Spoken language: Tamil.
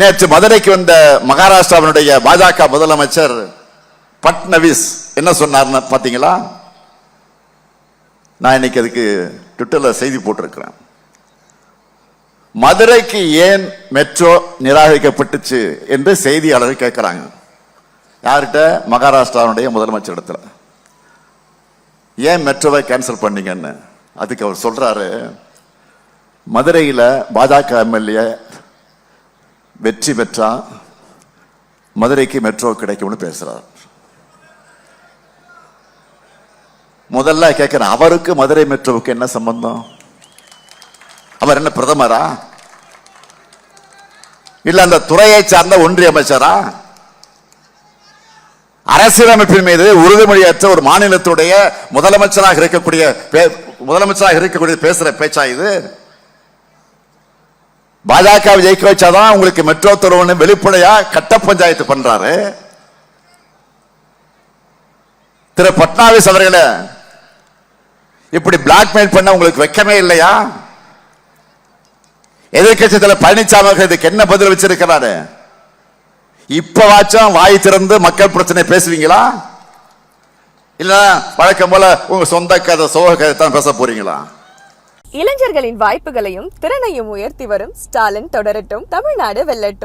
நேற்று மதுரைக்கு வந்த மகாராஷ்டிராவினுடைய பாஜக முதலமைச்சர் பட்னவிஸ் என்ன சொன்னார்னு பாத்தீங்களா? நான் இன்னைக்கு அதுக்கு ட்விட்டர்ல செய்தி போட்டிருக்கிறேன். மதுரைக்கு ஏன் மெட்ரோ நிராகரிக்கப்பட்டுச்சு என்று செய்தியாளர்கள் கேட்கிறாங்க. யார்கிட்ட? மகாராஷ்டிராவுடைய முதலமைச்சர் இடத்துல. ஏன் மெட்ரோவை கேன்சல் பண்ணீங்கன்னு. அதுக்கு அவர் சொல்றாரு, மதுரையில் பாஜக எம்எல்ஏ வெற்றி பெற்றா மதுரைக்கு மெட்ரோ கிடைக்கும்னு பேசுறார். முதல்ல கேட்கிறேன், அவருக்கு மதுரை மெட்ரோவுக்கு என்ன சம்பந்தம்? அவர் என்ன பிரதமரா? இல்ல அந்த துறையை சார்ந்த ஒன்றிய அமைச்சரா? அரசியலமைப்பின் மீது உறுதிமொழியற்ற ஒரு மாநிலத்துடைய முதலமைச்சராக இருக்கக்கூடிய பேசுற பேச்சா இது? பாஜக ஜெயிக்க வச்சாதான் உங்களுக்கு மெட்ரோ தருவன்னு வெளிப்படையா கட்ட பஞ்சாயத்து பண்றாரு திரு பட்னாவிஸ் அவர்களே. இப்படி பிளாக்மெயில் பண்ண உங்களுக்கு வெக்கமே இல்லையா? எதிர்கட்சியில் பழனிசாமி இதுக்கு என்ன பதில் வச்சிருக்கிறாரு? இப்பவாச்சும் வாய் திறந்து மக்கள் பிரச்சனை பேசுவீங்களா? இல்ல வழக்கம் போல உங்க சொந்த கதை சோக கதை தான் பேச போறீங்களா? இளைஞர்களின் வாய்ப்புகளையும் திறனையும் உயர்த்தி வரும் ஸ்டாலின் தொடரட்டும், தமிழ்நாடு வெல்லட்டும்.